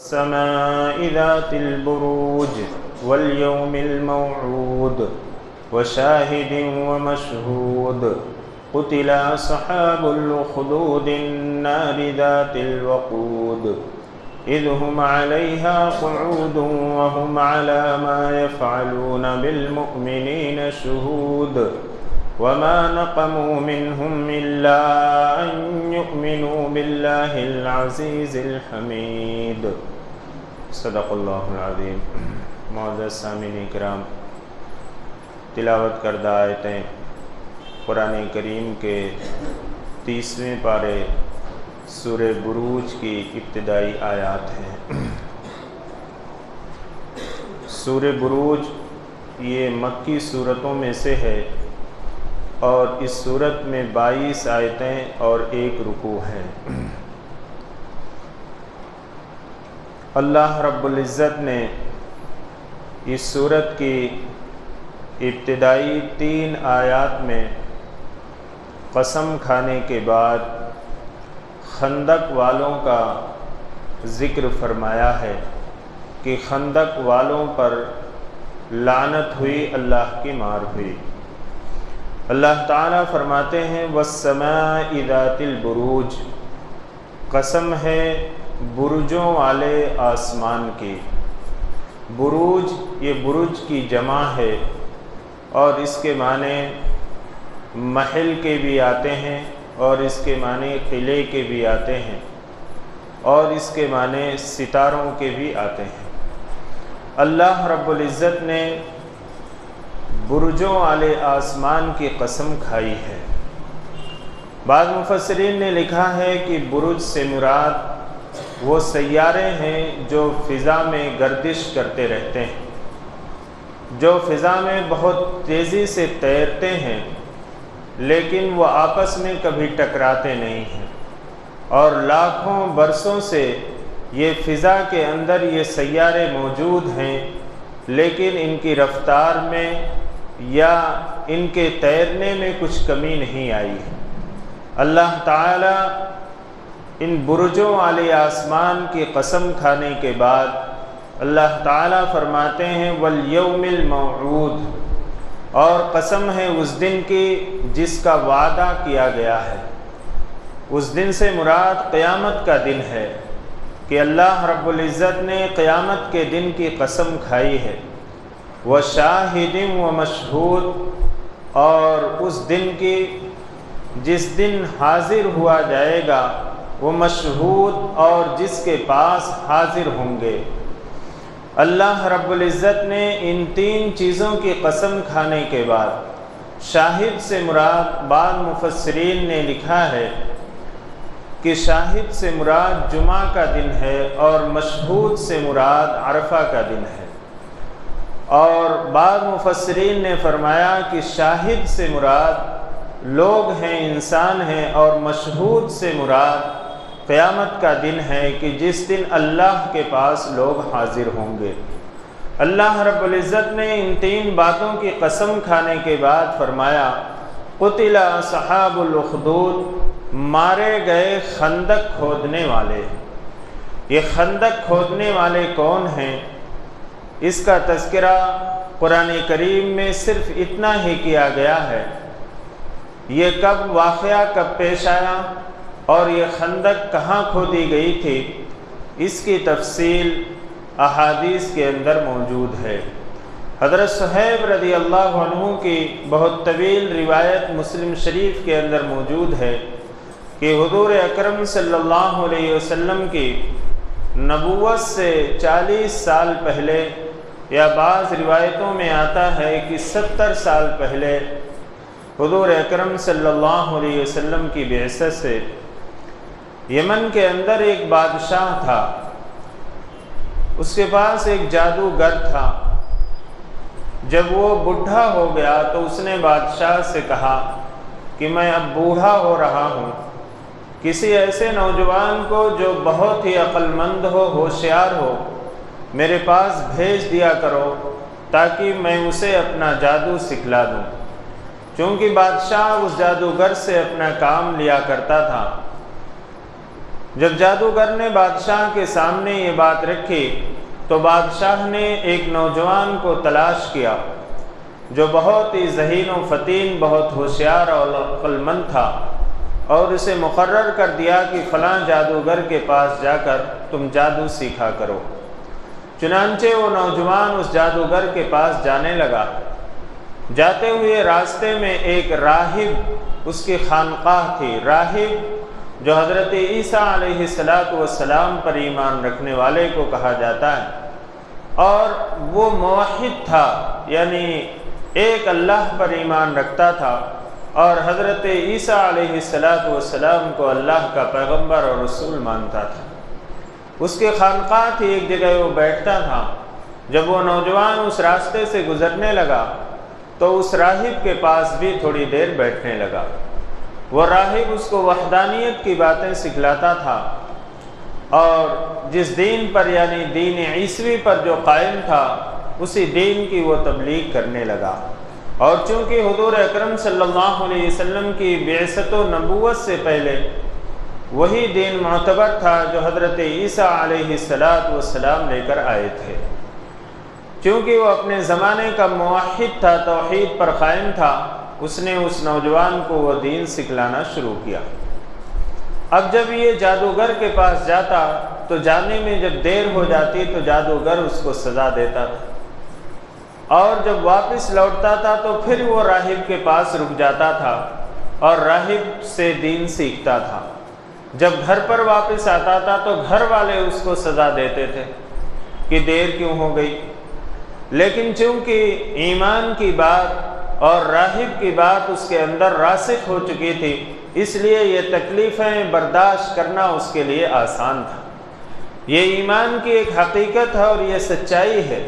السماء ذات البروج واليوم الموعود وشاهد ومشهود قتل أصحاب الأخدود النار ذات الوقود إذ هم عليها قعود وهم على ما يفعلون بالمؤمنين شهود وما نقموا منهم إلا أن يؤمنوا بالله العزيز الحميد صدق اللہ العظیم۔ معزز سامعین کرام، تلاوت کردہ آیتیں قرآن کریم کے 30ویں پارے سورہ بروج کی ابتدائی آیات ہیں۔ سورہ بروج یہ مکی صورتوں میں سے ہے اور اس صورت میں 22 آیتیں اور 1 رکوع ہے۔ اللہ رب العزت نے اس صورت کی ابتدائی 3 آیات میں قسم کھانے کے بعد خندق والوں کا ذکر فرمایا ہے کہ خندق والوں پر لعنت ہوئی، اللہ کی مار ہوئی۔ اللہ تعالیٰ فرماتے ہیں وَالسَّمَاءِ ذَاتِ الْبُرُوجِ، قسم ہے برجوں والے آسمان کی۔ بروج یہ برج کی جمع ہے اور اس کے معنی محل کے بھی آتے ہیں اور اس کے معنی قلعے کے بھی آتے ہیں اور اس کے معنی ستاروں کے بھی آتے ہیں۔ اللہ رب العزت نے برجوں والے آسمان کی قسم کھائی ہے۔ بعض مفسرین نے لکھا ہے کہ برج سے مراد وہ سیارے ہیں جو فضا میں گردش کرتے رہتے ہیں، جو فضا میں بہت تیزی سے تیرتے ہیں لیکن وہ آپس میں کبھی ٹکراتے نہیں ہیں، اور لاکھوں برسوں سے یہ فضا کے اندر یہ سیارے موجود ہیں لیکن ان کی رفتار میں یا ان کے تیرنے میں کچھ کمی نہیں آئی ہے۔ اللہ تعالیٰ ان برجوں والے آسمان کی قسم کھانے کے بعد اللہ تعالیٰ فرماتے ہیں والیوم الموعود، اور قسم ہے اس دن کی جس کا وعدہ کیا گیا ہے۔ اس دن سے مراد قیامت کا دن ہے کہ اللہ رب العزت نے قیامت کے دن کی قسم کھائی ہے۔ وشاہد ومشہود، اور اس دن کی جس دن حاضر ہوا جائے گا، وہ مشہود اور جس کے پاس حاضر ہوں گے۔ اللہ رب العزت نے ان 3 چیزوں کی قسم کھانے کے بعد شاہد سے مراد بعض مفسرین نے لکھا ہے کہ شاہد سے مراد جمعہ کا دن ہے اور مشہود سے مراد عرفہ کا دن ہے، اور بعض مفسرین نے فرمایا کہ شاہد سے مراد لوگ ہیں، انسان ہیں، اور مشہود سے مراد قیامت کا دن ہے کہ جس دن اللہ کے پاس لوگ حاضر ہوں گے۔ اللہ رب العزت نے ان 3 باتوں کی قسم کھانے کے بعد فرمایا قتل اصحاب الاخدود، مارے گئے خندق کھودنے والے۔ یہ خندق کھودنے والے کون ہیں؟ اس کا تذکرہ قرآن کریم میں صرف اتنا ہی کیا گیا ہے۔ یہ کب واقعہ کب پیش آیا اور یہ خندق کہاں کھودی گئی تھی، اس کی تفصیل احادیث کے اندر موجود ہے۔ حضرت صہیب رضی اللہ عنہ کی بہت طویل روایت مسلم شریف کے اندر موجود ہے کہ حضور اکرم صلی اللہ علیہ وسلم کی نبوت سے 40 سال پہلے، یا بعض روایتوں میں آتا ہے کہ 70 سال پہلے، حضور اکرم صلی اللہ علیہ وسلم کی بعثت سے یمن کے اندر ایک بادشاہ تھا، اس کے پاس ایک جادوگر تھا۔ جب وہ بوڑھا ہو گیا تو اس نے بادشاہ سے کہا کہ میں اب بوڑھا ہو رہا ہوں، کسی ایسے نوجوان کو جو بہت ہی عقل مند ہو، ہوشیار ہو، میرے پاس بھیج دیا کرو تاکہ میں اسے اپنا جادو سکھلا دوں۔ چونکہ بادشاہ اس جادوگر سے اپنا کام لیا کرتا تھا، جب جادوگر نے بادشاہ کے سامنے یہ بات رکھی تو بادشاہ نے ایک نوجوان کو تلاش کیا جو بہت ہی ذہین و فطین، بہت ہوشیار اور عقل مند تھا، اور اسے مقرر کر دیا کہ فلاں جادوگر کے پاس جا کر تم جادو سیکھا کرو۔ چنانچہ وہ نوجوان اس جادوگر کے پاس جانے لگا۔ جاتے ہوئے راستے میں ایک راہب اس کی خانقاہ تھی، راہب جو حضرت عیسیٰ علیہ السلام پر ایمان رکھنے والے کو کہا جاتا ہے، اور وہ موحد تھا، یعنی ایک اللہ پر ایمان رکھتا تھا اور حضرت عیسیٰ علیہ السلام کو اللہ کا پیغمبر اور رسول مانتا تھا۔ اس کے خانقاہ تھی، ایک جگہ وہ بیٹھتا تھا۔ جب وہ نوجوان اس راستے سے گزرنے لگا تو اس راہب کے پاس بھی تھوڑی دیر بیٹھنے لگا۔ وہ راہب اس کو وحدانیت کی باتیں سکھلاتا تھا، اور جس دین پر یعنی دین عیسوی پر جو قائم تھا اسی دین کی وہ تبلیغ کرنے لگا۔ اور چونکہ حضور اکرم صلی اللہ علیہ وسلم کی بعثت و نبوت سے پہلے وہی دین معتبر تھا جو حضرت عیسیٰ علیہ السلام لے کر آئے تھے، چونکہ وہ اپنے زمانے کا موحد تھا، توحید پر قائم تھا، اس نے اس نوجوان کو وہ دین سکھلانا شروع کیا۔ اب جب یہ جادوگر کے پاس جاتا تو جانے میں جب دیر ہو جاتی تو جادوگر اس کو سزا دیتا تھا، اور جب واپس لوٹتا تھا تو پھر وہ راہب کے پاس رک جاتا تھا اور راہب سے دین سیکھتا تھا۔ جب گھر پر واپس آتا تھا تو گھر والے اس کو سزا دیتے تھے کہ دیر کیوں ہو گئی، لیکن چونکہ ایمان کی بات اور راہب کی بات اس کے اندر راسخ ہو چکی تھی، اس لیے یہ تکلیفیں برداشت کرنا اس کے لیے آسان تھا۔ یہ ایمان کی ایک حقیقت ہے اور یہ سچائی ہے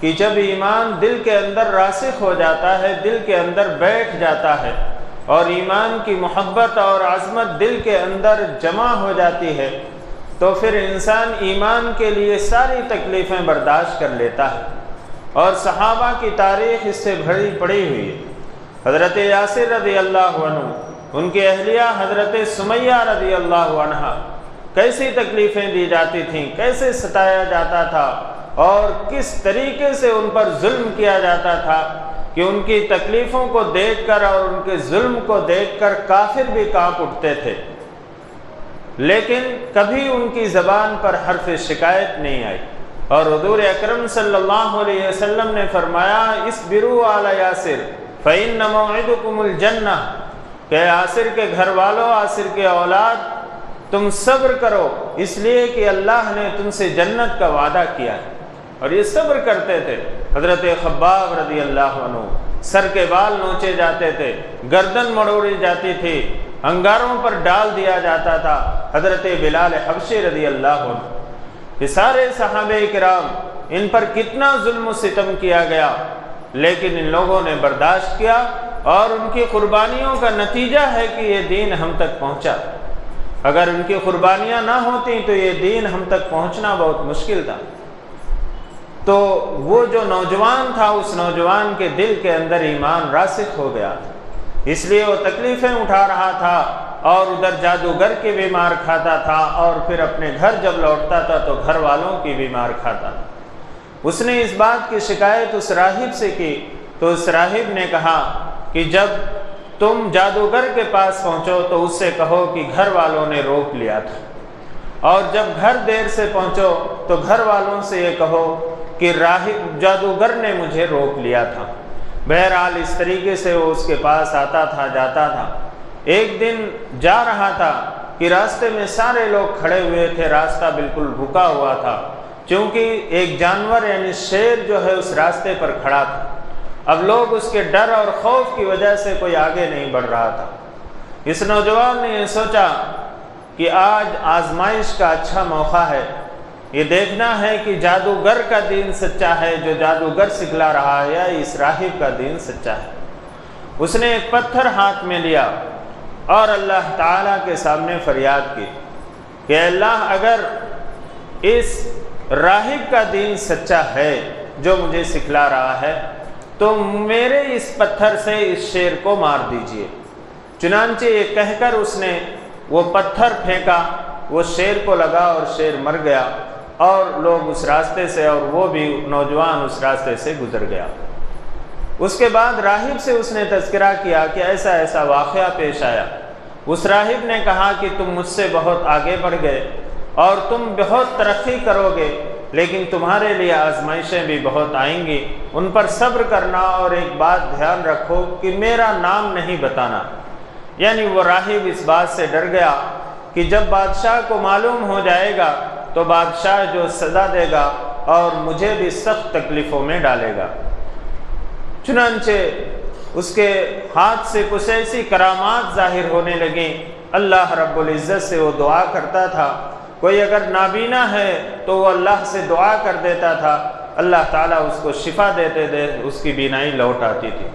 کہ جب ایمان دل کے اندر راسخ ہو جاتا ہے، دل کے اندر بیٹھ جاتا ہے، اور ایمان کی محبت اور عظمت دل کے اندر جمع ہو جاتی ہے، تو پھر انسان ایمان کے لیے ساری تکلیفیں برداشت کر لیتا ہے۔ اور صحابہ کی تاریخ اس سے بھری پڑی ہوئی ہے۔ حضرت یاسر رضی اللہ عنہ، ان کی اہلیہ حضرت سمیہ رضی اللہ عنہ، کیسی تکلیفیں دی جاتی تھیں، کیسے ستایا جاتا تھا، اور کس طریقے سے ان پر ظلم کیا جاتا تھا کہ ان کی تکلیفوں کو دیکھ کر اور ان کے ظلم کو دیکھ کر کافر بھی کانپ اٹھتے تھے، لیکن کبھی ان کی زبان پر حرف شکایت نہیں آئی۔ اور حضور اکرم صلی اللہ علیہ وسلم نے فرمایا، اصبروا علی یاسر فإن موعدکم الجنہ، کہ یاسر کے گھر والوں، یاسر کے اولاد، تم صبر کرو، اس لیے کہ اللہ نے تم سے جنت کا وعدہ کیا ہے۔ اور یہ صبر کرتے تھے۔ حضرت خباب رضی اللہ عنہ، سر کے بال نوچے جاتے تھے، گردن مڑوڑی جاتی تھی، انگاروں پر ڈال دیا جاتا تھا۔ حضرت بلال حبشی رضی اللہ عنہ، یہ سارے صحابہ کرام، ان پر کتنا ظلم و ستم کیا گیا، لیکن ان لوگوں نے برداشت کیا، اور ان کی قربانیوں کا نتیجہ ہے کہ یہ دین ہم تک پہنچا۔ اگر ان کی قربانیاں نہ ہوتی تو یہ دین ہم تک پہنچنا بہت مشکل تھا۔ تو وہ جو نوجوان تھا، اس نوجوان کے دل کے اندر ایمان راسخ ہو گیا، اس لیے وہ تکلیفیں اٹھا رہا تھا، اور ادھر جادوگر کی بھی مار کھاتا تھا، اور پھر اپنے گھر جب لوٹتا تھا تو گھر والوں کی بھی مار کھاتا تھا۔ اس نے اس بات کی شکایت اس راہب سے کی تو اس راہب نے کہا کہ جب تم جادوگر کے پاس پہنچو تو اس سے کہو کہ گھر والوں نے روک لیا تھا، اور جب گھر دیر سے پہنچو تو گھر والوں سے یہ کہو کہ راہب جادوگر نے مجھے روک لیا تھا۔ بہرحال اس طریقے سے وہ اس کے پاس آتا تھا، جاتا تھا۔ ایک دن جا رہا تھا کہ راستے میں سارے لوگ کھڑے ہوئے تھے، راستہ بالکل رکا ہوا تھا، چونکہ ایک جانور یعنی شیر جو ہے اس راستے پر کھڑا تھا۔ اب لوگ اس کے ڈر اور خوف کی وجہ سے کوئی آگے نہیں بڑھ رہا تھا۔ اس نوجوان نے یہ سوچا کہ آج آزمائش کا اچھا موقع ہے، یہ دیکھنا ہے کہ جادوگر کا دین سچا ہے جو جادوگر سکھلا رہا ہے، یا اس راہب کا دین سچا ہے۔ اس نے ایک پتھر ہاتھ میں لیا اور اللہ تعالیٰ کے سامنے فریاد کی کہ اللہ، اگر اس راہب کا دین سچا ہے جو مجھے سکھلا رہا ہے تو میرے اس پتھر سے اس شیر کو مار دیجئے۔ چنانچہ یہ کہہ کر اس نے وہ پتھر پھینکا وہ شیر کو لگا اور شیر مر گیا، اور لوگ اس راستے سے، اور وہ بھی نوجوان اس راستے سے گزر گیا۔ اس کے بعد راہب سے اس نے تذکرہ کیا کہ ایسا ایسا واقعہ پیش آیا۔ اس راہب نے کہا کہ تم مجھ سے بہت آگے بڑھ گئے اور تم بہت ترقی کرو گے، لیکن تمہارے لیے آزمائشیں بھی بہت آئیں گی، ان پر صبر کرنا، اور ایک بات دھیان رکھو کہ میرا نام نہیں بتانا۔ یعنی وہ راہب اس بات سے ڈر گیا کہ جب بادشاہ کو معلوم ہو جائے گا تو بادشاہ جو سزا دے گا اور مجھے بھی سخت تکلیفوں میں ڈالے گا۔ چنانچہ اس کے ہاتھ سے کچھ ایسی کرامات ظاہر ہونے لگیں، اللہ رب العزت سے وہ دعا کرتا تھا، کوئی اگر نابینا ہے تو وہ اللہ سے دعا کر دیتا تھا، اللہ تعالیٰ اس کو شفا دیتے تھے، اس کی بینائی لوٹ آتی تھی۔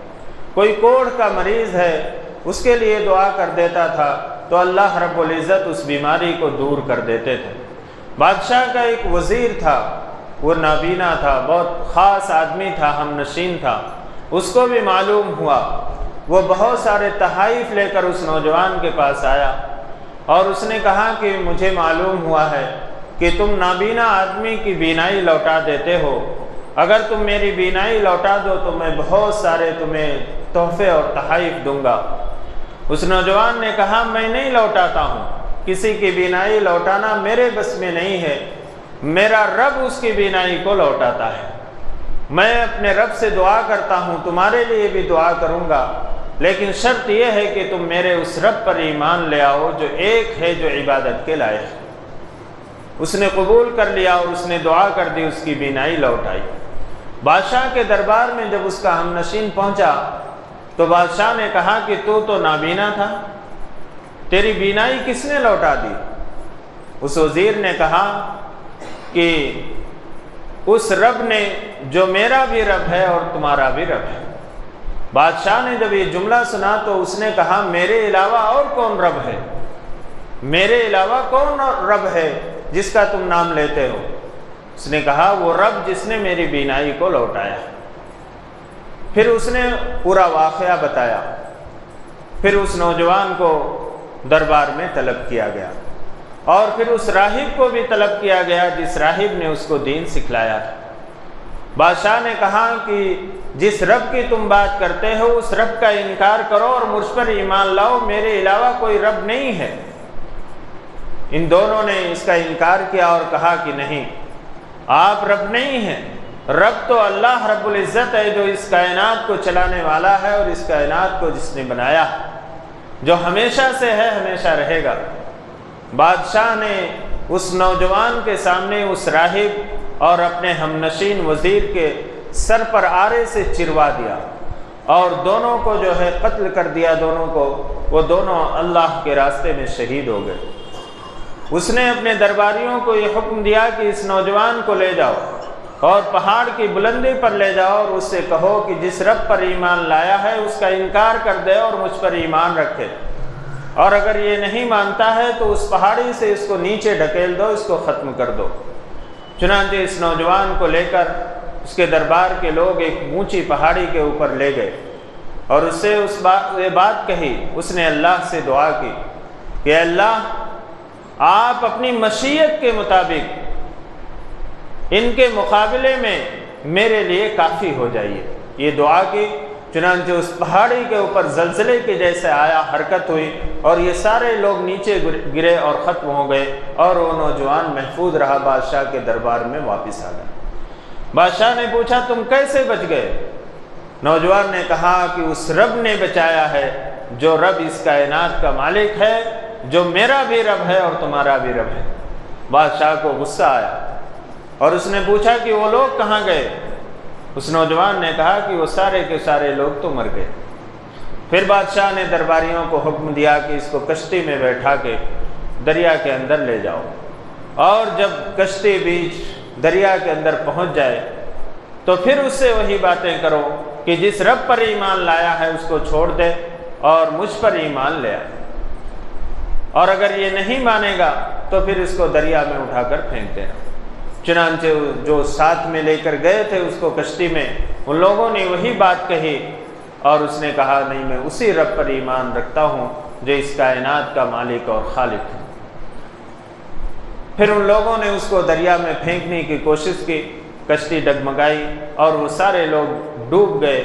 کوئی کوڑھ کا مریض ہے، اس کے لیے دعا کر دیتا تھا تو اللہ رب العزت اس بیماری کو دور کر دیتے تھے۔ بادشاہ کا ایک وزیر تھا، وہ نابینا تھا، بہت خاص آدمی تھا، ہم نشین تھا، اس کو بھی معلوم ہوا، وہ بہت سارے تحائف لے کر اس نوجوان کے پاس آیا اور اس نے کہا کہ مجھے معلوم ہوا ہے کہ تم نابینا آدمی کی بینائی لوٹا دیتے ہو، اگر تم میری بینائی لوٹا دو تو میں بہت سارے تمہیں تحفے اور تحائف دوں گا۔ اس نوجوان نے کہا میں نہیں لوٹاتا ہوں، کسی کی بینائی لوٹانا میرے بس میں نہیں ہے، میرا رب اس کی بینائی کو لوٹاتا ہے، میں اپنے رب سے دعا کرتا ہوں، تمہارے لیے بھی دعا کروں گا، لیکن شرط یہ ہے کہ تم میرے اس رب پر ایمان لے آؤ جو ایک ہے، جو عبادت کے لائق ہے۔ اس نے قبول کر لیا اور اس نے دعا کر دی، اس کی بینائی لوٹ آئی۔ بادشاہ کے دربار میں جب اس کا ہم نشین پہنچا تو بادشاہ نے کہا کہ تو نابینا تھا، تیری بینائی کس نے لوٹا دی؟ اس وزیر نے کہا کہ اس رب نے جو میرا بھی رب ہے اور تمہارا بھی رب ہے۔ بادشاہ نے جب یہ جملہ سنا تو اس نے کہا میرے علاوہ اور کون رب ہے؟ میرے علاوہ کون رب ہے جس کا تم نام لیتے ہو؟ اس نے کہا وہ رب جس نے میری بینائی کو لوٹایا۔ پھر اس نے پورا واقعہ بتایا، پھر اس نوجوان کو دربار میں طلب کیا گیا اور پھر اس راہب کو بھی طلب کیا گیا جس راہب نے اس کو دین سکھلایا تھا۔ بادشاہ نے کہا کہ جس رب کی تم بات کرتے ہو اس رب کا انکار کرو اور مجھ پر ایمان لاؤ، میرے علاوہ کوئی رب نہیں ہے۔ ان دونوں نے اس کا انکار کیا اور کہا کہ نہیں، آپ رب نہیں ہیں، رب تو اللہ رب العزت ہے جو اس کائنات کو چلانے والا ہے اور اس کائنات کو جس نے بنایا، جو ہمیشہ سے ہے ہمیشہ رہے گا۔ بادشاہ نے اس نوجوان کے سامنے اس راہب اور اپنے ہم نشین وزیر کے سر پر آرے سے چروا دیا اور دونوں کو جو ہے قتل کر دیا، دونوں کو، وہ دونوں اللہ کے راستے میں شہید ہو گئے۔ اس نے اپنے درباریوں کو یہ حکم دیا کہ اس نوجوان کو لے جاؤ اور پہاڑ کی بلندی پر لے جاؤ اور اس سے کہو کہ جس رب پر ایمان لایا ہے اس کا انکار کر دے اور مجھ پر ایمان رکھے، اور اگر یہ نہیں مانتا ہے تو اس پہاڑی سے اس کو نیچے ڈھکیل دو، اس کو ختم کر دو۔ چنانچہ اس نوجوان کو لے کر اس کے دربار کے لوگ ایک اونچی پہاڑی کے اوپر لے گئے اور اس سے یہ بات کہی، اس نے اللہ سے دعا کی کہ اللہ آپ اپنی مشیت کے مطابق ان کے مقابلے میں میرے لیے کافی ہو جائیے۔ یہ دعا کی، چنانچہ اس پہاڑی کے اوپر زلزلے کے جیسے آیا، حرکت ہوئی اور یہ سارے لوگ نیچے گرے اور ختم ہو گئے اور وہ نوجوان محفوظ رہا، بادشاہ کے دربار میں واپس آ گیا۔ بادشاہ نے پوچھا تم کیسے بچ گئے؟ نوجوان نے کہا کہ اس رب نے بچایا ہے جو رب اس کائنات کا مالک ہے، جو میرا بھی رب ہے اور تمہارا بھی رب ہے۔ بادشاہ کو غصہ آیا اور اس نے پوچھا کہ وہ لوگ کہاں گئے؟ اس نوجوان نے کہا کہ وہ سارے کے سارے لوگ تو مر گئے۔ پھر بادشاہ نے درباریوں کو حکم دیا کہ اس کو کشتی میں بیٹھا کے دریا کے اندر لے جاؤ، اور جب کشتی بیچ دریا کے اندر پہنچ جائے تو پھر اس سے وہی باتیں کرو کہ جس رب پر ایمان لایا ہے اس کو چھوڑ دے اور مجھ پر ایمان لے آئے، اور اگر یہ نہیں مانے گا تو پھر اس کو دریا میں اٹھا کر پھینک دینا۔ چنانچہ جو ساتھ میں لے کر گئے تھے اس کو کشتی میں، ان لوگوں نے وہی بات کہی اور اس نے کہا نہیں، میں اسی رب پر ایمان رکھتا ہوں جو اس کائنات کا مالک اور خالق ہے۔ پھر ان لوگوں نے اس کو دریا میں پھینکنے کی کوشش کی، کشتی ڈگمگائی اور وہ سارے لوگ ڈوب گئے،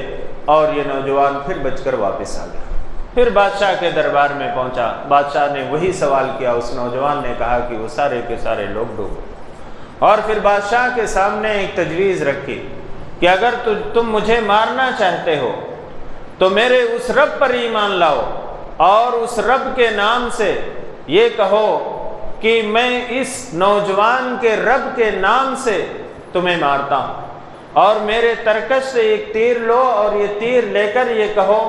اور یہ نوجوان پھر بچ کر واپس آ گیا۔ پھر بادشاہ کے دربار میں پہنچا، بادشاہ نے وہی سوال کیا، اس نوجوان نے کہا کہ وہ سارے کے سارے لوگ ڈوب گئے۔ اور پھر بادشاہ کے سامنے ایک تجویز رکھی کہ اگر تم مجھے مارنا چاہتے ہو تو میرے اس رب پر ایمان لاؤ، اور اس رب کے نام سے یہ کہو کہ میں اس نوجوان کے رب کے نام سے تمہیں مارتا ہوں، اور میرے ترکش سے ایک تیر لو اور یہ تیر لے کر یہ کہو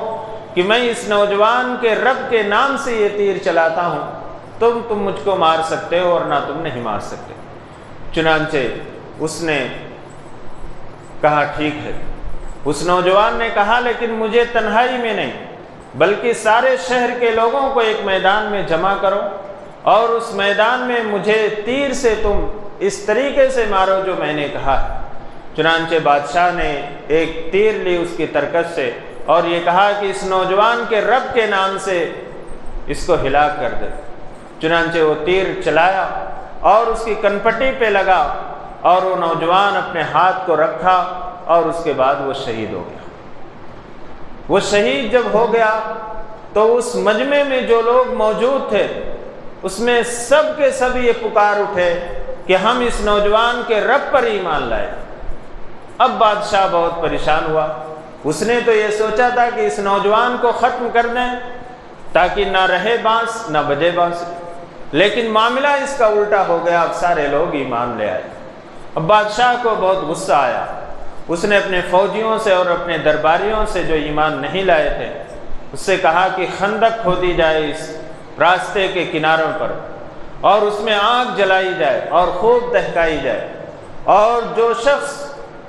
کہ میں اس نوجوان کے رب کے نام سے یہ تیر چلاتا ہوں، تم مجھ کو مار سکتے ہو اور نہ تم نہیں مار سکتے۔ چنانچہ اس نے کہا ٹھیک ہے۔ اس نوجوان نے کہا لیکن مجھے تنہائی میں نہیں بلکہ سارے شہر کے لوگوں کو ایک میدان میں جمع کرو، اور اس میدان میں مجھے تیر سے تم اس طریقے سے مارو جو میں نے کہا ہے۔ چنانچہ بادشاہ نے ایک تیر لی اس کی ترکش سے اور یہ کہا کہ اس نوجوان کے رب کے نام سے اس کو ہلاک کر دے۔ چنانچہ وہ تیر چلایا اور اس کی کنپٹی پہ لگا، اور وہ نوجوان اپنے ہاتھ کو رکھا، اور اس کے بعد وہ شہید ہو گیا۔ وہ شہید جب ہو گیا تو اس مجمع میں جو لوگ موجود تھے اس میں سب کے سب یہ پکار اٹھے کہ ہم اس نوجوان کے رب پر ایمان لائے۔ اب بادشاہ بہت پریشان ہوا، اس نے تو یہ سوچا تھا کہ اس نوجوان کو ختم کر دیں تاکہ نہ رہے بانس نہ بجے بانس، لیکن معاملہ اس کا الٹا ہو گیا، اب سارے لوگ ایمان لے آئے۔ اب بادشاہ کو بہت غصہ آیا، اس نے اپنے فوجیوں سے اور اپنے درباریوں سے جو ایمان نہیں لائے تھے اس سے کہا کہ خندق کھودی جائے اس راستے کے کناروں پر، اور اس میں آگ جلائی جائے اور خوب دہکائی جائے، اور جو شخص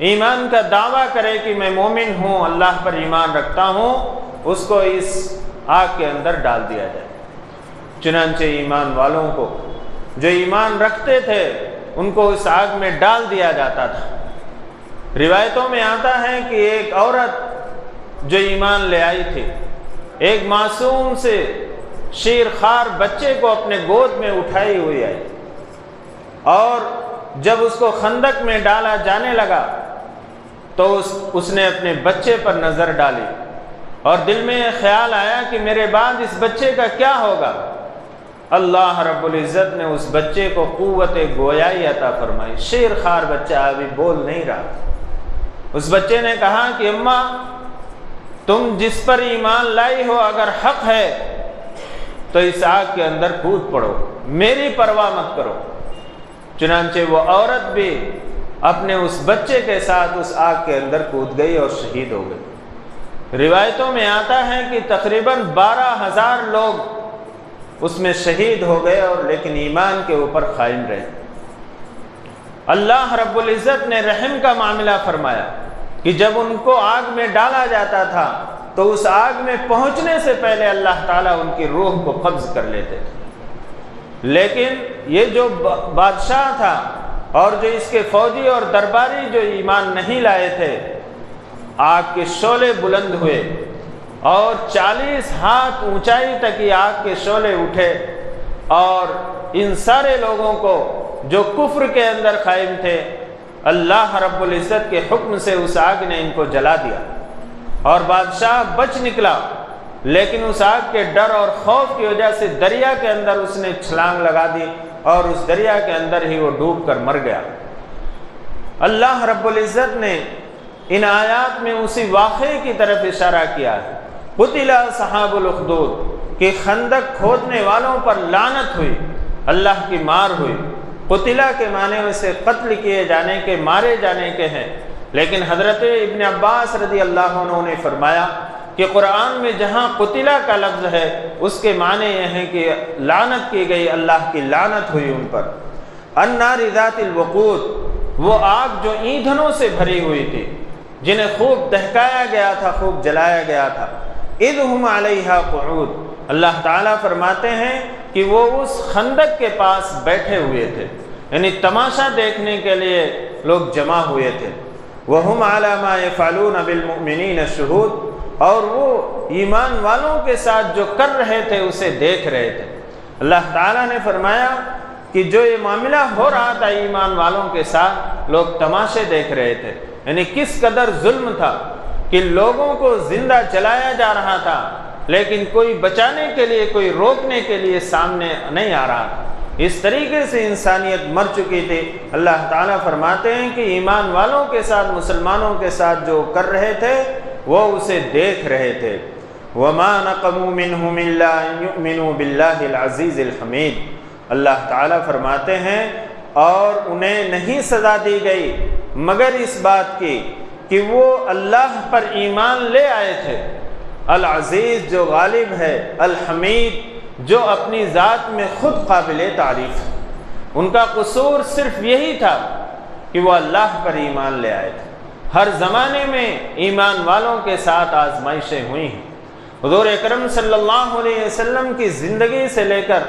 ایمان کا دعویٰ کرے کہ میں مومن ہوں، اللہ پر ایمان رکھتا ہوں، اس کو اس آگ کے اندر ڈال دیا جائے۔ چنانچہ ایمان والوں کو جو ایمان رکھتے تھے ان کو اس آگ میں ڈال دیا جاتا تھا۔ روایتوں میں آتا ہے کہ ایک عورت جو ایمان لے آئی تھی ایک معصوم سے شیرخوار بچے کو اپنے گود میں اٹھائی ہوئی آئی، اور جب اس کو خندق میں ڈالا جانے لگا تو اس نے اپنے بچے پر نظر ڈالی، اور دل میں یہ خیال آیا کہ میرے بعد اس بچے کا کیا ہوگا۔ اللہ رب العزت نے اس بچے کو قوت گویائی عطا فرمائی، شیرخوار بچہ ابھی بول نہیں رہا۔ اس بچے نے کہا کہ اماں تم جس پر ایمان لائی ہو اگر حق ہے تو اس آگ کے اندر کود پڑو، میری پرواہ مت کرو۔ چنانچہ وہ عورت بھی اپنے اس بچے کے ساتھ اس آگ کے اندر کود گئی اور شہید ہو گئی۔ روایتوں میں آتا ہے کہ تقریباً 12,000 لوگ اس میں شہید ہو گئے، اور لیکن ایمان کے اوپر قائم رہے۔ اللہ رب العزت نے رحم کا معاملہ فرمایا کہ جب ان کو آگ میں ڈالا جاتا تھا تو اس آگ میں پہنچنے سے پہلے اللہ تعالیٰ ان کی روح کو قبض کر لیتے تھے، لیکن یہ جو بادشاہ تھا اور جو اس کے فوجی اور درباری جو ایمان نہیں لائے تھے، آگ کے شعلے بلند ہوئے اور 40 ہاتھ اونچائی تک یہ آگ کے شعلے اٹھے، اور ان سارے لوگوں کو جو کفر کے اندر قائم تھے اللہ رب العزت کے حکم سے اس آگ نے ان کو جلا دیا، اور بادشاہ بچ نکلا، لیکن اس آگ کے ڈر اور خوف کی وجہ سے دریا کے اندر اس نے چھلانگ لگا دی اور اس دریا کے اندر ہی وہ ڈوب کر مر گیا۔ اللہ رب العزت نے ان آیات میں اسی واقعے کی طرف اشارہ کیا ہے، قتل اصحاب الاخدود، کہ خندق کھودنے والوں پر لعنت ہوئی، اللہ کی مار ہوئی۔ قتلہ کے معنی سے قتل کیے جانے کے، مارے جانے کے ہیں، لیکن حضرت ابن عباس رضی اللہ عنہ نے فرمایا کہ قرآن میں جہاں قتلہ کا لفظ ہے اس کے معنی یہ ہیں کہ لعنت کی گئی، اللہ کی لعنت ہوئی ان پر۔ النار ذات الوقود، وہ آگ جو ایندھنوں سے بھری ہوئی تھی، جنہیں خوب دہکایا گیا تھا، خوب جلایا گیا تھا۔ اذ ہم علیہا قعود، اللہ تعالیٰ فرماتے ہیں کہ وہ اس خندق کے پاس بیٹھے ہوئے تھے، یعنی تماشا دیکھنے کے لیے لوگ جمع ہوئے تھے۔ وَهُمْ عَلَى مَا يَفْعَلُونَ بِالْمُؤْمِنِينَ شُهُودٌ، اور وہ ایمان والوں کے ساتھ جو کر رہے تھے اسے دیکھ رہے تھے۔ اللہ تعالیٰ نے فرمایا کہ جو یہ معاملہ ہو رہا تھا ایمان والوں کے ساتھ، لوگ تماشے دیکھ رہے تھے، یعنی کس قدر ظلم تھا کہ لوگوں کو زندہ جلایا جا رہا تھا، لیکن کوئی بچانے کے لیے، کوئی روکنے کے لیے سامنے نہیں آ رہا تھا۔ اس طریقے سے انسانیت مر چکی تھی۔ اللہ تعالیٰ فرماتے ہیں کہ ایمان والوں کے ساتھ، مسلمانوں کے ساتھ جو کر رہے تھے وہ اسے دیکھ رہے تھے۔ وَمَا نَقَمُوا مِنْهُمْ إِلَّا أَن يُؤْمِنُوا بِاللَّهِ الْعَزِيزِ الْحَمِيدِ۔ اللہ تعالیٰ فرماتے ہیں اور انہیں نہیں سزا دی گئی مگر اس بات کی کہ وہ اللہ پر ایمان لے آئے تھے، العزیز جو غالب ہے، الحمید جو اپنی ذات میں خود قابل تعریف ہے۔ ان کا قصور صرف یہی تھا کہ وہ اللہ پر ایمان لے آئے تھے۔ ہر زمانے میں ایمان والوں کے ساتھ آزمائشیں ہوئی ہیں۔ حضور اکرم صلی اللہ علیہ وسلم کی زندگی سے لے کر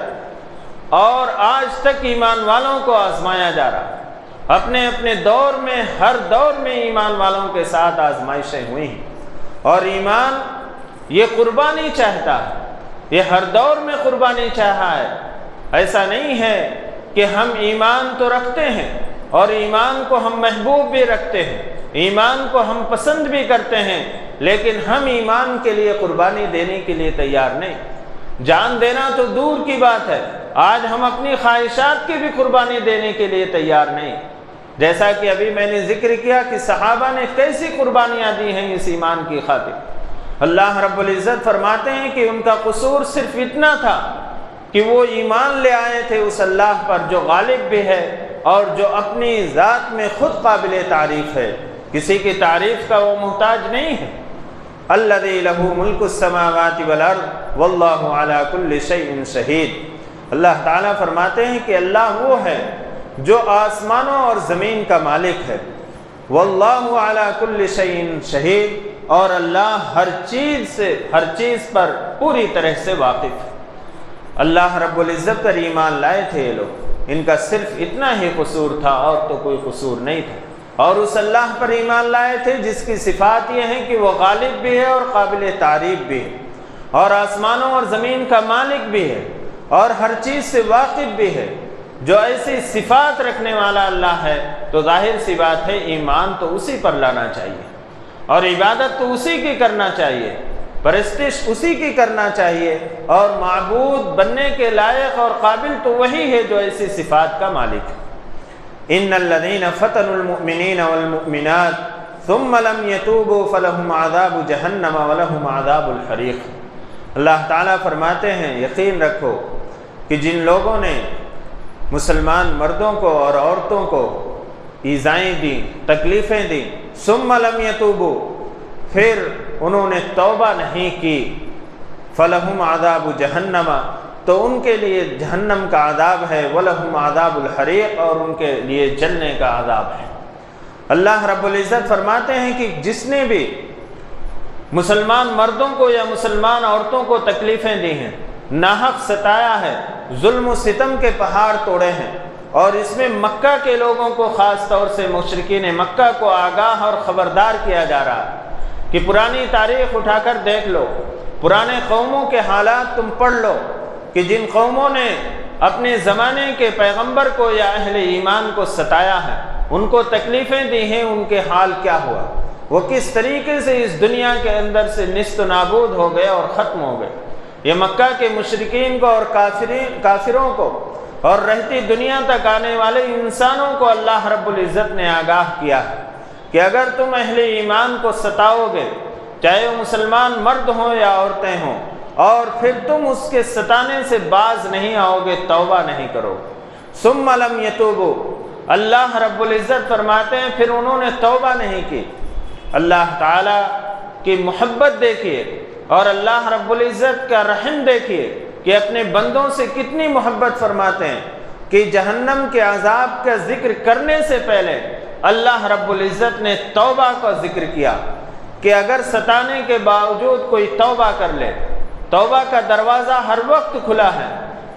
اور آج تک ایمان والوں کو آزمایا جا رہا ہے۔ اپنے اپنے دور میں، ہر دور میں ایمان والوں کے ساتھ آزمائشیں ہوئی ہیں، اور ایمان یہ قربانی چاہتا ہے، یہ ہر دور میں قربانی چاہا ہے۔ ایسا نہیں ہے کہ ہم ایمان تو رکھتے ہیں اور ایمان کو ہم محبوب بھی رکھتے ہیں، ایمان کو ہم پسند بھی کرتے ہیں، لیکن ہم ایمان کے لیے قربانی دینے کے لیے تیار نہیں۔ جان دینا تو دور کی بات ہے، آج ہم اپنی خواہشات کی بھی قربانی دینے کے لیے تیار نہیں۔ جیسا کہ ابھی میں نے ذکر کیا کہ صحابہ نے کیسی قربانیاں دی ہیں اس ایمان کی خاطر۔ اللہ رب العزت فرماتے ہیں کہ ان کا قصور صرف اتنا تھا کہ وہ ایمان لے آئے تھے اس اللہ پر جو غالب بھی ہے اور جو اپنی ذات میں خود قابل تعریف ہے، کسی کی تعریف کا وہ محتاج نہیں ہے۔ الذی لہ ملک السماوات والارض واللہ علی کل شیء شہید۔ اللہ تعالیٰ فرماتے ہیں کہ اللہ وہ ہے جو آسمانوں اور زمین کا مالک ہے، واللہ علی کل شیء شہید، اور اللہ ہر چیز پر پوری طرح سے واقف ہے۔ اللہ رب العزت پر ایمان لائے تھے یہ لوگ، ان کا صرف اتنا ہی قصور تھا اور تو کوئی قصور نہیں تھا، اور اس اللہ پر ایمان لائے تھے جس کی صفات یہ ہیں کہ وہ غالب بھی ہے اور قابل تعریف بھی ہے، اور آسمانوں اور زمین کا مالک بھی ہے، اور ہر چیز سے واقف بھی ہے۔ جو ایسی صفات رکھنے والا اللہ ہے تو ظاہر سی بات ہے ایمان تو اسی پر لانا چاہیے، اور عبادت تو اسی کی کرنا چاہیے، پرستش اسی کی کرنا چاہیے، اور معبود بننے کے لائق اور قابل تو وہی ہے جو ایسی صفات کا مالک ہے۔ ان الذين فتنوا المؤمنين والمؤمنات ثم لم يتوبوا فلهم عذاب جہنم ولهم عذاب الحریق۔ اللہ تعالیٰ فرماتے ہیں یقین رکھو کہ جن لوگوں نے مسلمان مردوں کو اور عورتوں کو ایذائیں دیں، تکلیفیں دیں، ثم لم يتوبوا، پھر انہوں نے توبہ نہیں کی، فلہم عذاب جہنم، تو ان کے لیے جہنم کا عذاب ہے، وَلَهُمْ عَذَابُ الْحَرِيقِ، اور ان کے لیے جلنے کا عذاب ہے۔ اللہ رب العزت فرماتے ہیں کہ جس نے بھی مسلمان مردوں کو یا مسلمان عورتوں کو تکلیفیں دی ہیں، ناحق ستایا ہے، ظلم و ستم کے پہاڑ توڑے ہیں، اور اس میں مکہ کے لوگوں کو خاص طور سے مشرکین مکہ کو آگاہ اور خبردار کیا جا رہا ہے کہ پرانی تاریخ اٹھا کر دیکھ لو، پرانے قوموں کے حالات تم پڑھ لو کہ جن قوموں نے اپنے زمانے کے پیغمبر کو یا اہل ایمان کو ستایا ہے، ان کو تکلیفیں دی ہیں، ان کے حال کیا ہوا، وہ کس طریقے سے اس دنیا کے اندر سے نیست و نابود ہو گئے اور ختم ہو گئے۔ یہ مکہ کے مشرکین کو اور کافروں کو اور رہتی دنیا تک آنے والے انسانوں کو اللہ رب العزت نے آگاہ کیا ہے کہ اگر تم اہل ایمان کو ستاؤ گے، چاہے وہ مسلمان مرد ہوں یا عورتیں ہوں، اور پھر تم اس کے ستانے سے باز نہیں آؤ گے، توبہ نہیں کرو، ثم لم یتوبوا، اللہ رب العزت فرماتے ہیں پھر انہوں نے توبہ نہیں کی۔ اللہ تعالیٰ کی محبت دیکھیے اور اللہ رب العزت کا رحم دیکھیے کہ اپنے بندوں سے کتنی محبت فرماتے ہیں کہ جہنم کے عذاب کا ذکر کرنے سے پہلے اللہ رب العزت نے توبہ کا ذکر کیا کہ اگر ستانے کے باوجود کوئی توبہ کر لے، توبہ کا دروازہ ہر وقت کھلا ہے،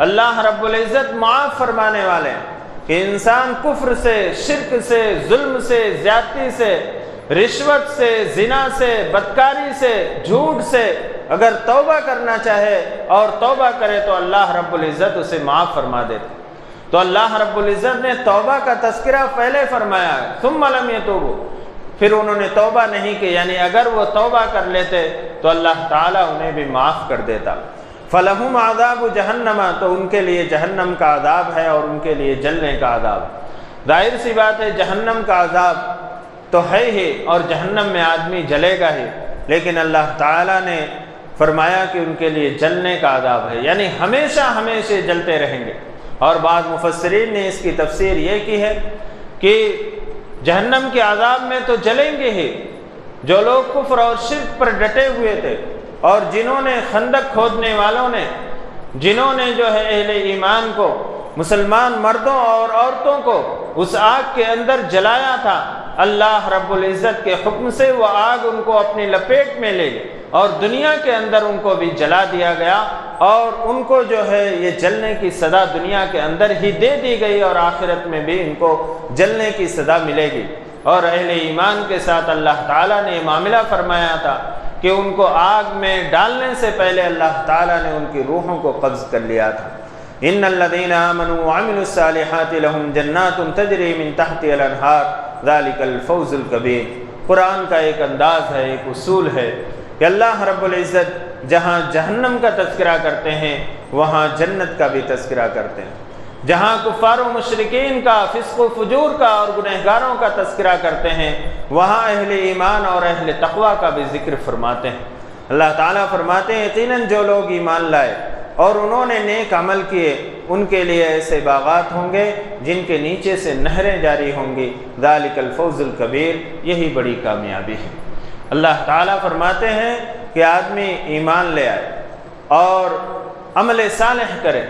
اللہ رب العزت معاف فرمانے والے ہیں کہ انسان کفر سے، شرک سے، ظلم سے، زیادتی سے، رشوت سے، زنا سے، بدکاری سے، جھوٹ سے اگر توبہ کرنا چاہے اور توبہ کرے تو اللہ رب العزت اسے معاف فرما دیتے۔ تو اللہ رب العزت نے توبہ کا تذکرہ پہلے فرمایا ہے، ثم لم یتوبوا، پھر انہوں نے توبہ نہیں کی، یعنی اگر وہ توبہ کر لیتے تو اللہ تعالیٰ انہیں بھی معاف کر دیتا۔ فَلَهُمْ عَذَابُ جَهَنَّمَ، تو ان کے لیے جہنم کا عذاب ہے اور ان کے لیے جلنے کا عذاب۔ ظاہر سی بات ہے جہنم کا عذاب تو ہے ہی اور جہنم میں آدمی جلے گا ہی، لیکن اللہ تعالیٰ نے فرمایا کہ ان کے لیے جلنے کا عذاب ہے، یعنی ہمیشہ ہمیشہ جلتے رہیں گے۔ اور بعض مفسرین نے اس کی تفسیر یہ کی ہے کہ جہنم کے عذاب میں تو جلیں گے ہی جو لوگ کفر اور شرک پر ڈٹے ہوئے تھے، اور جنہوں نے خندق کھودنے والوں نے، جنہوں نے جو ہے اہل ایمان کو، مسلمان مردوں اور عورتوں کو اس آگ کے اندر جلایا تھا، اللہ رب العزت کے حکم سے وہ آگ ان کو اپنی لپیٹ میں لے گئی اور دنیا کے اندر ان کو بھی جلا دیا گیا، اور ان کو جو ہے یہ جلنے کی سزا دنیا کے اندر ہی دے دی گئی اور آخرت میں بھی ان کو جلنے کی سزا ملے گی۔ اور اہل ایمان کے ساتھ اللہ تعالیٰ نے یہ معاملہ فرمایا تھا کہ ان کو آگ میں ڈالنے سے پہلے اللہ تعالیٰ نے ان کی روحوں کو قبض کر لیا تھا۔ ان الذين آمنوا وعملوا الصالحات لهم جنات تجري من تحتها الانهار ذلك الفوز الكبير۔ قرآن کا ایک انداز ہے، ایک اصول ہے کہ اللہ رب العزت جہاں جہنم کا تذکرہ کرتے ہیں وہاں جنت کا بھی تذکرہ کرتے ہیں، جہاں کفار و مشرکین کا، فسق و فجور کا اور گنہگاروں کا تذکرہ کرتے ہیں وہاں اہل ایمان اور اہل تقوی کا بھی ذکر فرماتے ہیں۔ اللہ تعالیٰ فرماتے ہیں یقیناً جو لوگ ایمان لائے اور انہوں نے نیک عمل کیے ان کے لیے ایسے باغات ہوں گے جن کے نیچے سے نہریں جاری ہوں گی، ذالک الفوز الکبیر، یہی بڑی کامیابی ہے۔ اللہ تعالیٰ فرماتے ہیں کہ آدمی ایمان لے آئے اور عمل صالح کرے،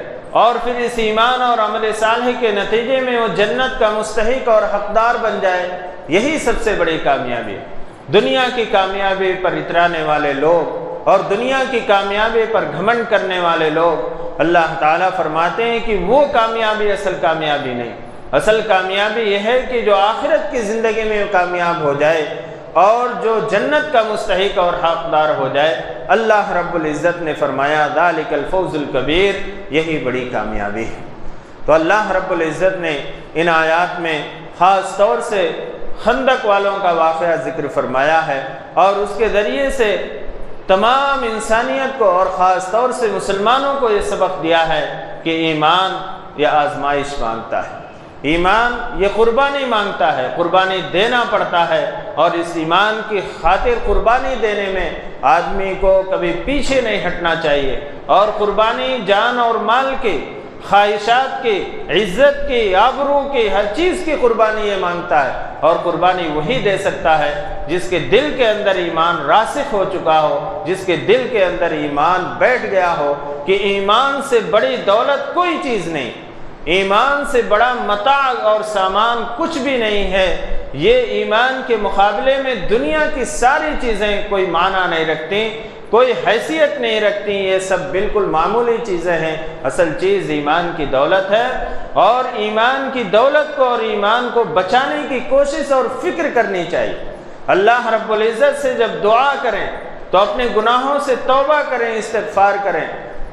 اور پھر اس ایمان اور عمل صالح کے نتیجے میں وہ جنت کا مستحق اور حقدار بن جائے، یہی سب سے بڑی کامیابی ہے۔ دنیا کی کامیابی پر اترانے والے لوگ اور دنیا کی کامیابی پر گھمنڈ کرنے والے لوگ، اللہ تعالیٰ فرماتے ہیں کہ وہ کامیابی اصل کامیابی نہیں، اصل کامیابی یہ ہے کہ جو آخرت کی زندگی میں کامیاب ہو جائے اور جو جنت کا مستحق اور حقدار ہو جائے۔ اللہ رب العزت نے فرمایا ذالک الفوز الکبیر، یہی بڑی کامیابی ہے۔ تو اللہ رب العزت نے ان آیات میں خاص طور سے خندق والوں کا واقعہ ذکر فرمایا ہے، اور اس کے ذریعے سے تمام انسانیت کو اور خاص طور سے مسلمانوں کو یہ سبق دیا ہے کہ ایمان یہ آزمائش مانگتا ہے، ایمان یہ قربانی مانگتا ہے، قربانی دینا پڑتا ہے، اور اس ایمان کی خاطر قربانی دینے میں آدمی کو کبھی پیچھے نہیں ہٹنا چاہیے، اور قربانی جان اور مال کی، خواہشات کی، عزت کی، آبرو کی، ہر چیز کی قربانی یہ مانگتا ہے، اور قربانی وہی دے سکتا ہے جس کے دل کے اندر ایمان راسخ ہو چکا ہو، جس کے دل کے اندر ایمان بیٹھ گیا ہو کہ ایمان سے بڑی دولت کوئی چیز نہیں، ایمان سے بڑا متاع اور سامان کچھ بھی نہیں ہے، یہ ایمان کے مقابلے میں دنیا کی ساری چیزیں کوئی معنی نہیں رکھتی، کوئی حیثیت نہیں رکھتی، یہ سب بالکل معمولی چیزیں ہیں۔ اصل چیز ایمان کی دولت ہے، اور ایمان کی دولت کو اور ایمان کو بچانے کی کوشش اور فکر کرنی چاہیے۔ اللہ رب العزت سے جب دعا کریں تو اپنے گناہوں سے توبہ کریں، استغفار کریں،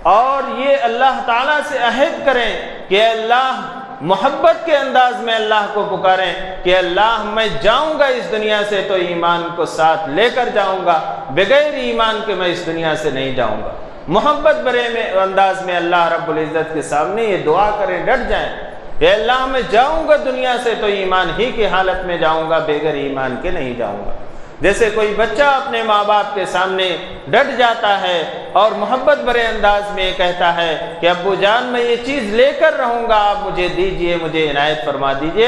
اور یہ اللہ تعالیٰ سے عہد کریں کہ اے اللہ، محبت کے انداز میں اللہ کو پکاریں کہ اللہ میں جاؤں گا اس دنیا سے تو ایمان کو ساتھ لے کر جاؤں گا، بغیر ایمان کے میں اس دنیا سے نہیں جاؤں گا۔ محبت بھرے میں انداز میں اللہ رب العزت کے سامنے یہ دعا کریں، ڈٹ جائیں کہ اللہ میں جاؤں گا دنیا سے تو ایمان ہی کی حالت میں جاؤں گا، بغیر ایمان کے نہیں جاؤں گا۔ جیسے کوئی بچہ اپنے ماں باپ کے سامنے ڈٹ جاتا ہے اور محبت بھرے انداز میں کہتا ہے کہ ابو جان میں یہ چیز لے کر رہوں گا، آپ مجھے دیجئے، مجھے عنایت فرما دیجئے،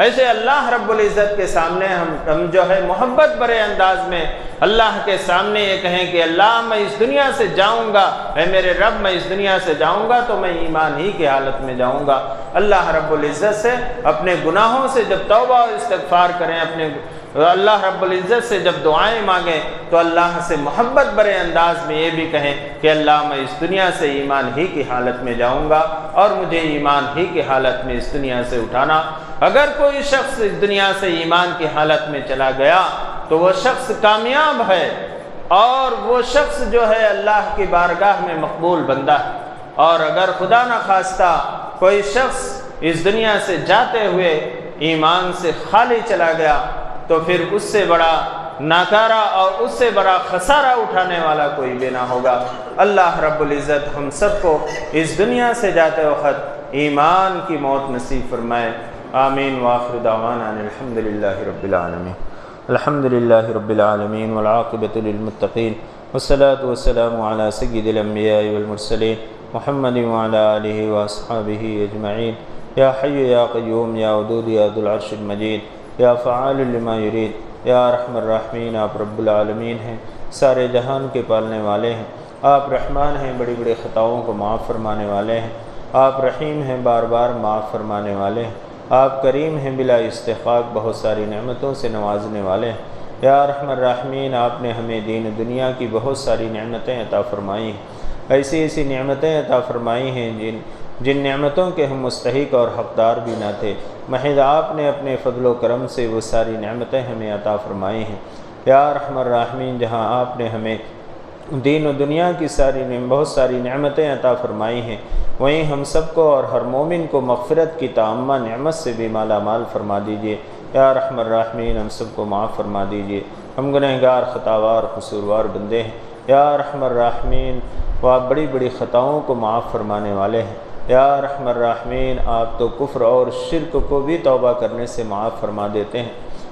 ایسے اللہ رب العزت کے سامنے ہم جو ہے محبت بھرے انداز میں اللہ کے سامنے یہ کہیں کہ اللہ میں اس دنیا سے جاؤں گا، اے میرے رب میں اس دنیا سے جاؤں گا تو میں ایمان ہی کی حالت میں جاؤں گا۔ اللہ رب العزت سے اپنے گناہوں سے جب توبہ و استغفار کریں، اپنے اللہ رب العزت سے جب دعائیں مانگیں تو اللہ سے محبت بھرے انداز میں یہ بھی کہیں کہ اللہ میں اس دنیا سے ایمان ہی کی حالت میں جاؤں گا اور مجھے ایمان ہی کی حالت میں اس دنیا سے اٹھانا۔ اگر کوئی شخص اس دنیا سے ایمان کی حالت میں چلا گیا تو وہ شخص کامیاب ہے، اور وہ شخص جو ہے اللہ کی بارگاہ میں مقبول بندہ ہے۔ اور اگر خدا نخواستہ کوئی شخص اس دنیا سے جاتے ہوئے ایمان سے خالی چلا گیا تو پھر اس سے بڑا ناکارہ اور اس سے بڑا خسارہ اٹھانے والا کوئی بھی نہ ہوگا۔ اللہ رب العزت ہم سب کو اس دنیا سے جاتے وقت ایمان کی موت نصیب فرمائے۔ آمین وآخر دعوانا ان الحمدللہ رب العالمین۔ الحمدللہ رب العالمین والعاقبۃ للمتقین والصلاة والسلام علی سید الانبیاء والمرسلین محمد وعلی آلہ واصحابہ اجمعین۔ یا حی یا قیوم یا ودود یا ذو العرش المجید یا فعال لما یرید، یا ارحم الراحمین، آپ رب العالمین ہیں، سارے جہان کے پالنے والے ہیں، آپ رحمان ہیں، بڑی بڑی خطاؤں کو معاف فرمانے والے ہیں، آپ رحیم ہیں، بار بار معاف فرمانے والے ہیں، آپ کریم ہیں، بلا استحقاق بہت ساری نعمتوں سے نوازنے والے ہیں۔ یا ارحم الراحمین، آپ نے ہمیں دین و دنیا کی بہت ساری نعمتیں عطا فرمائی ہیں، ایسی ایسی نعمتیں عطا فرمائی ہیں جن نعمتوں کے ہم مستحق اور حقدار بھی نہ تھے، محض آپ نے اپنے فضل و کرم سے وہ ساری نعمتیں ہمیں عطا فرمائی ہیں۔ یا ارحم الراحمین، جہاں آپ نے ہمیں دین و دنیا کی بہت ساری نعمتیں عطا فرمائی ہیں، وہیں ہم سب کو اور ہر مومن کو مغفرت کی تامہ نعمت سے بھی مالا مال فرما دیجیے۔ یا ارحم الراحمین، ہم سب کو معاف فرما دیجیے، ہم گنہگار خطاوار قصوروار بندے ہیں۔ یا ارحم الراحمین، وہ آپ بڑی بڑی خطاؤں کو معاف فرمانے والے ہیں۔ یا ارحم الراحمین، آپ تو کفر اور شرک کو بھی توبہ کرنے سے معاف فرما دیتے ہیں۔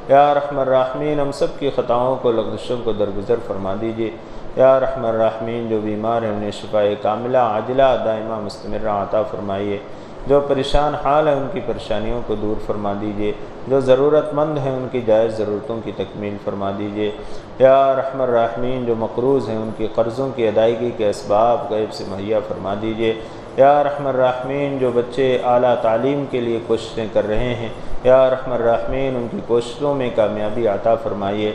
یا ارحم الراحمین، ہم سب کی خطاؤں کو لغزشوں کو درگزر فرما دیجیے۔ یا ارحم الراحمین، جو بیمار ہیں انہیں شفاء کاملہ عاجلہ دائمہ مستمرہ عطا فرمائیے، جو پریشان حال ہیں ان کی پریشانیوں کو دور فرما دیجیے، جو ضرورت مند ہیں ان کی جائز ضرورتوں کی تکمیل فرما دیجیے۔ یا ارحم الراحمین، جو مقروض ہیں ان کی قرضوں کی ادائیگی کے اسباب غیب سے مہیا فرما دیجیے۔ یا ارحم الراحمین، جو بچے اعلیٰ تعلیم کے لیے کوششیں کر رہے ہیں، یا ارحم الراحمین، ان کی کوششوں میں کامیابی عطا فرمائیے۔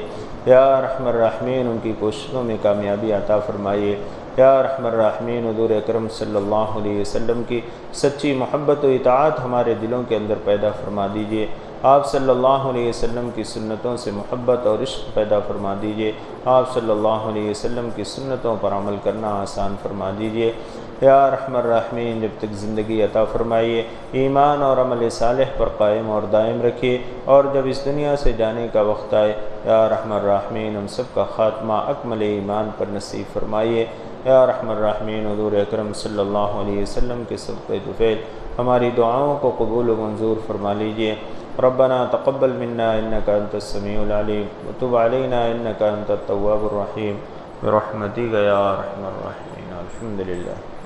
یا ارحم الراحمین، ان کی کوششوں میں کامیابی عطا فرمائیے۔ یا ارحم الراحمین، حضور اکرم صلی اللہ علیہ وسلم کی سچی محبت و اطاعت ہمارے دلوں کے اندر پیدا فرما دیجیے۔ آپ صلی اللہ علیہ وسلم کی سنتوں سے محبت اور عشق پیدا فرما دیجیے۔ آپ صلی اللہ علیہ وسلم کی سنتوں پر عمل کرنا آسان فرما دیجیے۔ یا ارحم الراحمین، جب تک زندگی عطا فرمائیے ایمان اور عمل صالح پر قائم اور دائم رکھیے، اور جب اس دنیا سے جانے کا وقت آئے یا ارحم الراحمین ہم سب کا خاتمہ اکمل ایمان پر نصیب فرمائیے۔ یا ارحم الراحمین، حضور اکرم صلی اللہ علیہ وسلم کے صدقہ طفیل ہماری دعاؤں کو قبول و منظور فرما لیجیے۔ ربنا تقبل منا انک انت السمیع العلیم وتب علینا انک انت التواب الرحیم برحمتک یا ارحم الراحمین۔ الحمدللہ۔